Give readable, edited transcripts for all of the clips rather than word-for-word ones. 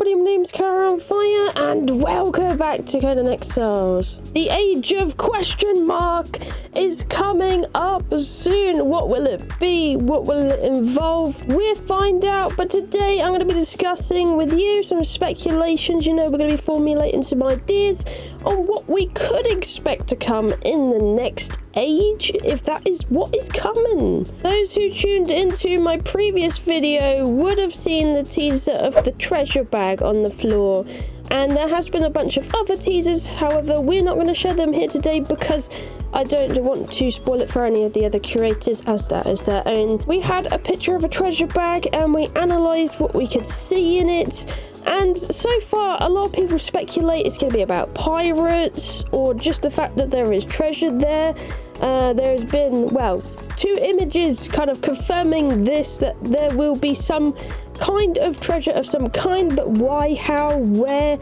everybody, my name's Conan Fire and welcome back to Conan Exiles. The age of question mark is coming up soon. What will it be? What will it involve? We'll find out, but today I'm going to be discussing with you some speculations. You know, we're going to be formulating some ideas on what we could expect to come in the next age, if that is what is coming. Those who tuned into my previous video would have seen the teaser of the treasure bag on the floor, and there has been a bunch of other teasers. However, we're not going to show them here today because I don't want to spoil it for any of the other curators, as that is their own. We had a picture of a treasure bag and we analysed what we could see in it, and so far a lot of people speculate it's going to be about pirates or just the fact that there is treasure there. There's been, well, 2 images kind of confirming this, that there will be some kind of treasure of some kind, but why, how, where,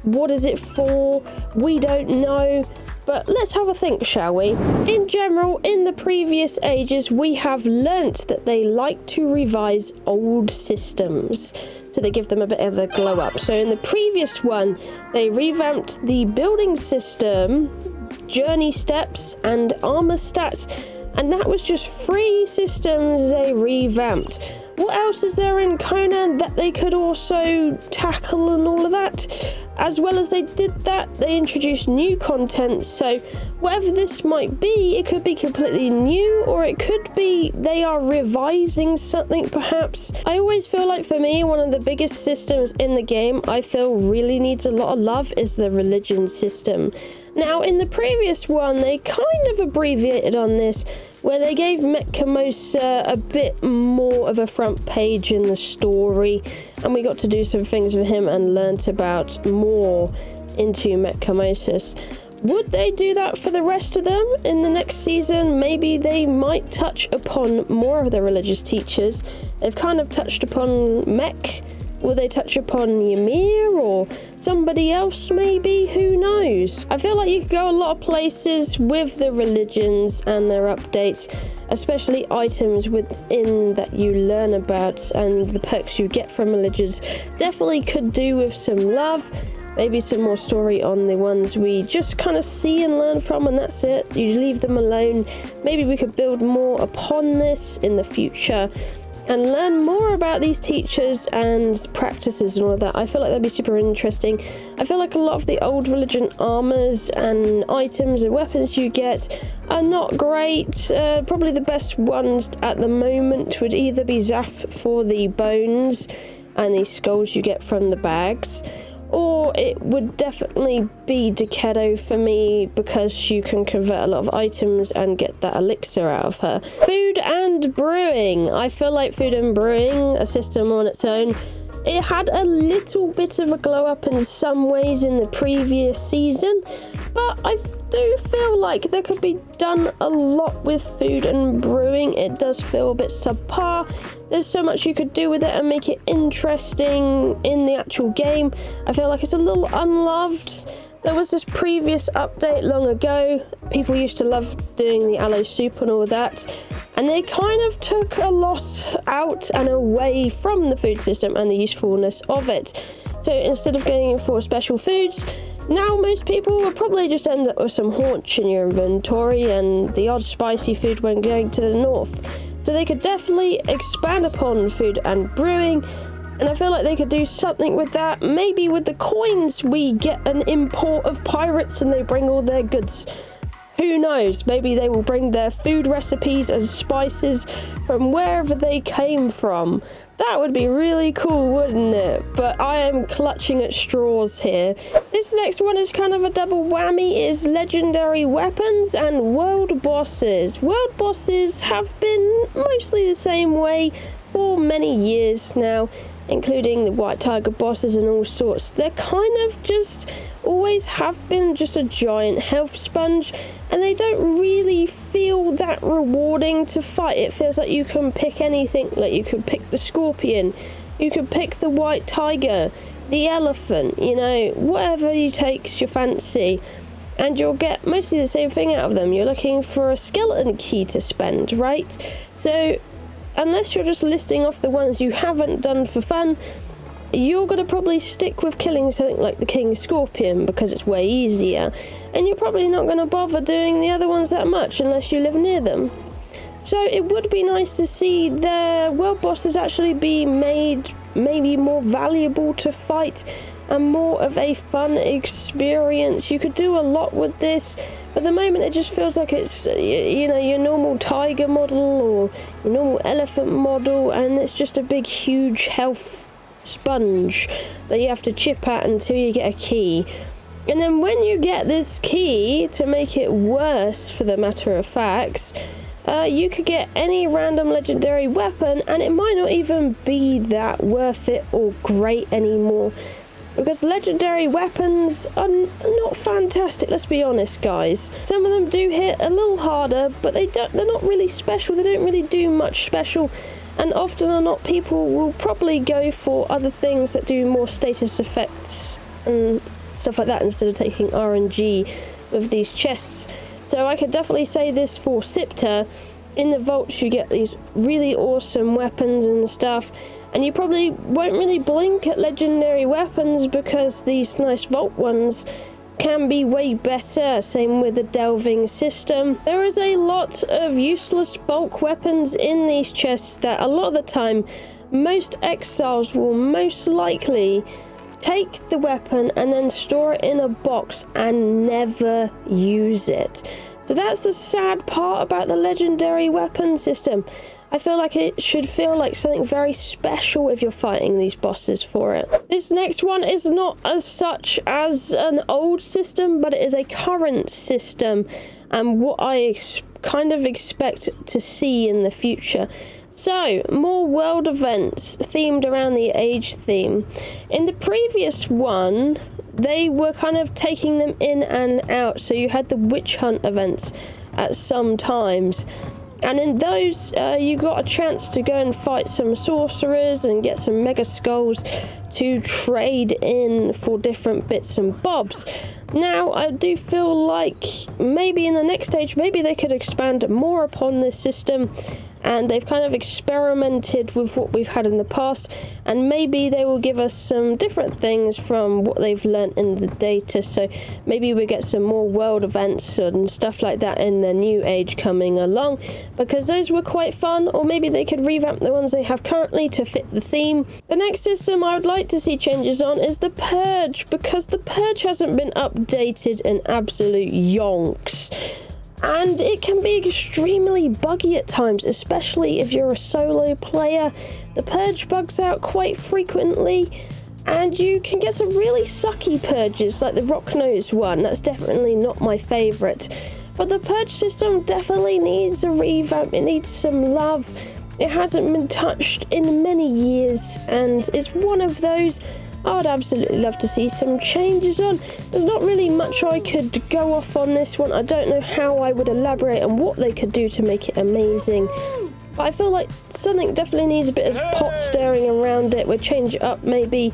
what is it for, we don't know. But let's have a think, shall we? In general, in the previous ages, we have learnt that they like to revise old systems, so they give them a bit of a glow up. So in the previous one, they revamped the building system, journey steps, and armor stats, and that was just 3 systems they revamped. What else is there in Conan that they could also tackle and all of that? As well as they did that, they introduced new content, so whatever this might be, it could be completely new, or it could be they are revising something perhaps. I always feel like, for me, one of the biggest systems in the game I feel really needs a lot of love is the religion system. Now, in the previous one, they kind of abbreviated on this, where they gave Mechamosa a bit more of a front page in the story, and we got to do some things with him and learnt about more into Mechamosis. Would they do that for the rest of them in the next season? Maybe they might touch upon more of the religious teachers. They've kind of touched upon Mech. Will they touch upon Ymir or somebody else maybe? Who knows? I feel like you could go a lot of places with the religions and their updates, especially items within that you learn about and the perks you get from religions. Definitely could do with some love, maybe some more story on the ones we just kind of see and learn from, and that's it. You leave them alone. Maybe we could build more upon this in the future and learn more about these teachers and practices and all of that. I feel like that'd be super interesting. I feel like a lot of the old religion armors and items and weapons you get are not great. Probably the best ones at the moment would either be Zaf for the bones and the skulls you get from the bags, or it would definitely be Decado for me, because you can convert a lot of items and get that elixir out of her. Food and brewing. I feel like food and brewing, a system on its own, it had a little bit of a glow up in some ways in the previous season, but I do feel like there could be done a lot with food and brewing. It does feel a bit subpar. There's so much you could do with it and make it interesting in the actual game. I feel like it's a little unloved. There was this previous update long ago. People used to love doing the aloe soup and all that, and they kind of took a lot out and away from the food system and the usefulness of it. So instead of going for special foods, now most people will probably just end up with some haunch in your inventory and the odd spicy food when going to the north. So they could definitely expand upon food and brewing, and I feel like they could do something with that. Maybe with the coins we get an import of pirates and they bring all their goods. Who knows? Maybe they will bring their food recipes and spices from wherever they came from. That would be really cool, wouldn't it? But I am clutching at straws here. This next one is kind of a double whammy. It is legendary weapons and world bosses. World bosses have been mostly the same way for many years now, including the White Tiger bosses and all sorts. They're kind of just always have been just a giant health sponge, and they don't really feel that rewarding to fight. It feels like you can pick anything. Like you could pick the scorpion, you could pick the White Tiger, the elephant, you know, whatever you takes your fancy, and you'll get mostly the same thing out of them. You're looking for a skeleton key to spend, right? So unless you're just listing off the ones you haven't done for fun, you're going to probably stick with killing something like the King Scorpion because it's way easier, and you're probably not going to bother doing the other ones that much unless you live near them. So it would be nice to see the world bosses actually be made maybe more valuable to fight and more of a fun experience. You could do a lot with this, but at the moment it just feels like it's, you know, your normal tiger model or your normal elephant model, and it's just a big huge health sponge that you have to chip at until you get a key. And then when you get this key, to make it worse for the matter of facts, you could get any random legendary weapon, and it might not even be that worth it or great anymore, because legendary weapons are not fantastic, let's be honest, guys. Some of them do hit a little harder, but they're not really special. They don't really do much special, and often or not, people will probably go for other things that do more status effects and stuff like that instead of taking RNG with these chests. So I could definitely say this for Sipta. In the vaults you get these really awesome weapons and stuff, and you probably won't really blink at legendary weapons because these nice vault ones can be way better. Same with the delving system. There is a lot of useless bulk weapons in these chests that a lot of the time most exiles will most likely take the weapon and then store it in a box and never use it. So that's the sad part about the legendary weapon system. I feel like it should feel like something very special if you're fighting these bosses for it. This next one is not as such as an old system, but it is a current system and what I kind of expect to see in the future. So, more world events themed around the age theme. In the previous one, they were kind of taking them in and out, so you had the witch hunt events at some times. And in those, you got a chance to go and fight some sorcerers and get some mega skulls to trade in for different bits and bobs. Now, I do feel like maybe in the next stage, maybe they could expand more upon this system, and they've kind of experimented with what we've had in the past, and maybe they will give us some different things from what they've learnt in the data. So maybe we get some more world events and stuff like that in the new age coming along, because those were quite fun. Or maybe they could revamp the ones they have currently to fit the theme. The next system I would like to see changes on is the Purge, because the Purge hasn't been updated in absolute yonks. And it can be extremely buggy at times, especially if you're a solo player. The Purge bugs out quite frequently, and you can get some really sucky purges, like the Rock-Nosed one. That's definitely not my favourite. But the Purge system definitely needs a revamp. It needs some love. It hasn't been touched in many years, and it's one of those I would absolutely love to see some changes on. There's not really much I could go off on this one. I don't know how I would elaborate on what they could do to make it amazing. But I feel like something definitely needs a bit of pot stirring around it. We'll change it up maybe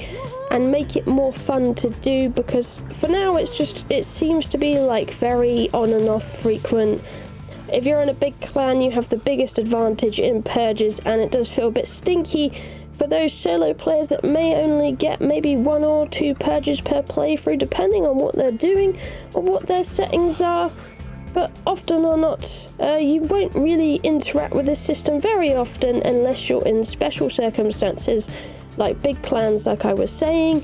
and make it more fun to do, because for now it seems to be like very on and off frequent. If you're in a big clan, you have the biggest advantage in purges, and it does feel a bit stinky for those solo players that may only get maybe 1 or 2 purges per playthrough, depending on what they're doing or what their settings are. But often or not, you won't really interact with this system very often unless you're in special circumstances, like big clans, like I was saying,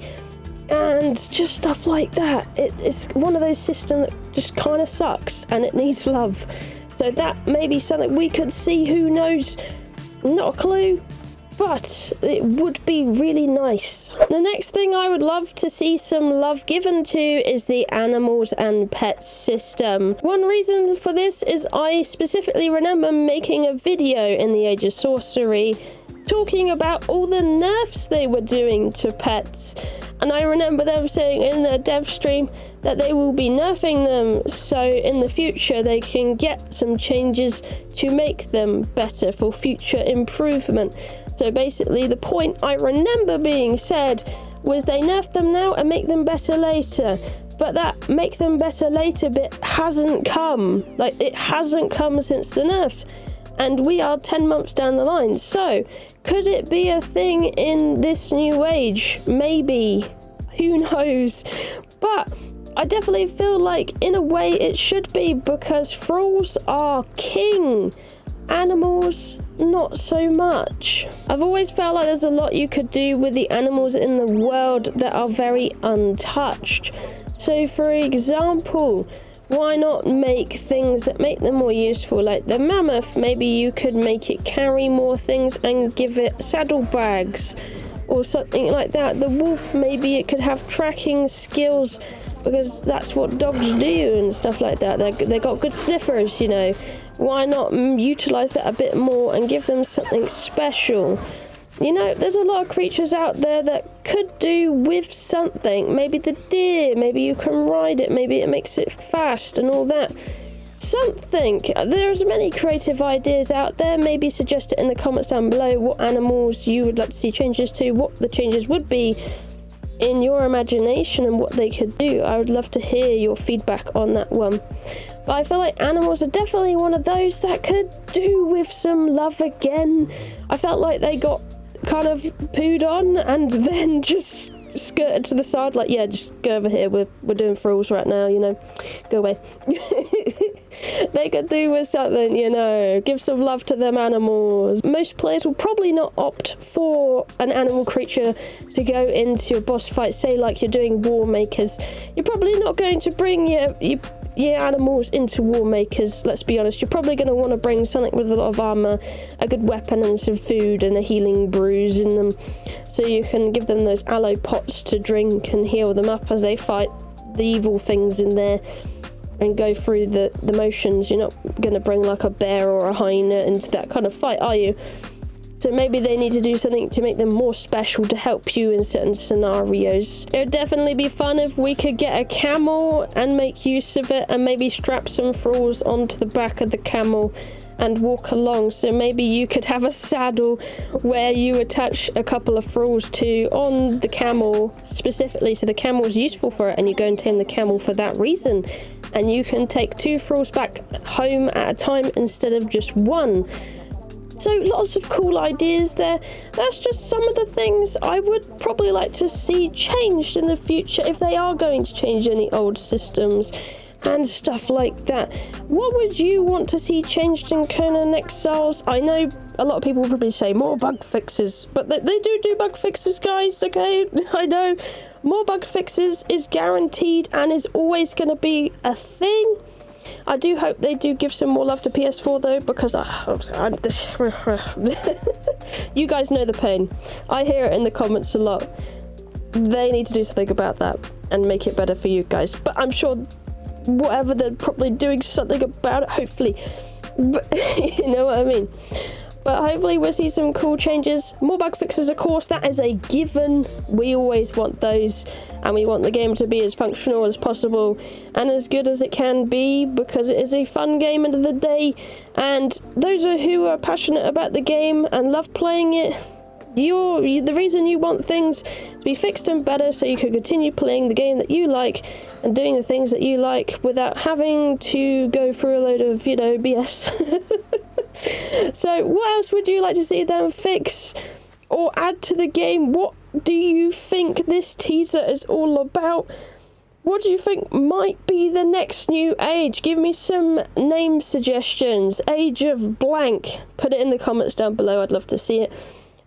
and just stuff like that. It's one of those systems that just kind of sucks, and it needs love. So that may be something we could see, who knows? Not a clue. But it would be really nice. The next thing I would love to see some love given to is the animals and pets system. One reason for this is I specifically remember making a video in the Age of Sorcery talking about all the nerfs they were doing to pets. And I remember them saying in their dev stream that they will be nerfing them, so in the future they can get some changes to make them better for future improvement. So basically the point I remember being said was they nerf them now and make them better later. But that make them better later bit hasn't come. Like, it hasn't come since the nerf. and we are 10 months down the line. So, could it be a thing in this new age? Maybe. Who knows? But I definitely feel like, in a way, it should be, because thralls are king. Animals, not so much. I've always felt like there's a lot you could do with the animals in the world that are very untouched. So, for example, why not make things that make them more useful? Like the mammoth, maybe you could make it carry more things and give it saddlebags or something like that. The wolf, maybe it could have tracking skills, because that's what dogs do and stuff like that. They got good sniffers, you know. Why not utilize that a bit more and give them something special? You know, there's a lot of creatures out there that could do with something. Maybe the deer, maybe you can ride it, maybe it makes it fast and all that. Something. There's many creative ideas out there. Maybe suggest it in the comments down below what animals you would like to see changes to, what the changes would be in your imagination and what they could do. I would love to hear your feedback on that one. But I feel like animals are definitely one of those that could do with some love again. I felt like they got kind of pooed on and then just skirted to the side, like, yeah, just go over here, we're doing thralls right now, you know, go away. They could do with something, you know, give some love to them animals. Most players will probably not opt for an animal creature to go into a boss fight. Say like you're doing war makers, you're probably not going to bring your animals into war makers. Let's be honest, you're probably going to want to bring something with a lot of armor, a good weapon and some food and a healing brews in them, so you can give them those aloe pots to drink and heal them up as they fight the evil things in there and go through the motions. You're not going to bring like a bear or a hyena into that kind of fight, are you? So maybe they need to do something to make them more special to help you in certain scenarios. It would definitely be fun if we could get a camel and make use of it, and maybe strap some thralls onto the back of the camel and walk along. So maybe you could have a saddle where you attach a couple of thralls to on the camel specifically, so the camel is useful for it and you go and tame the camel for that reason. And you can take 2 thralls back home at a time instead of just 1. So lots of cool ideas there. That's just some of the things I would probably like to see changed in the future, if they are going to change any old systems and stuff like that. What would you want to see changed in Conan Exiles? I know a lot of people will probably say more bug fixes, but they do bug fixes, guys, okay? I know more bug fixes is guaranteed and is always going to be a thing. I do hope they do give some more love to PS4 though, because you guys know the pain. I hear it in the comments a lot. They need to do something about that and make it better for you guys. But I'm sure whatever, they're probably doing something about it, hopefully. But you know what I mean. But hopefully we'll see some cool changes. More bug fixes, of course, that is a given. We always want those, and we want the game to be as functional as possible and as good as it can be, because it is a fun game end of the day. And those who are passionate about the game and love playing it, the reason you want things to be fixed and better so you can continue playing the game that you like and doing the things that you like without having to go through a load of, you know, BS. So what else would you like to see them fix or add to the game? What do you think this teaser is all about? What do you think might be the next new age? Give me some name suggestions. Age of blank. Put it in the comments down below. I'd love to see it.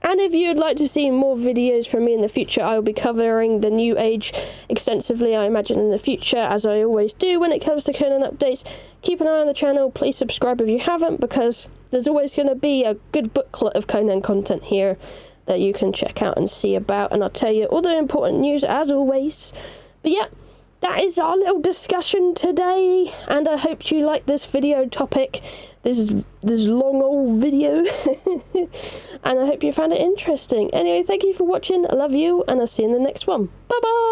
And if you'd like to see more videos from me in the future, I will be covering the new age extensively, I imagine, in the future, as I always do when it comes to Conan updates. Keep an eye on the channel. Please subscribe if you haven't, because there's always going to be a good booklet of Conan content here that you can check out and see about. And I'll tell you all the important news as always. But yeah, that is our little discussion today, and I hope you like this video topic, this long old video, and I hope you found it interesting. Anyway, thank you for watching, I love you, and I'll see you in the next one. Bye bye!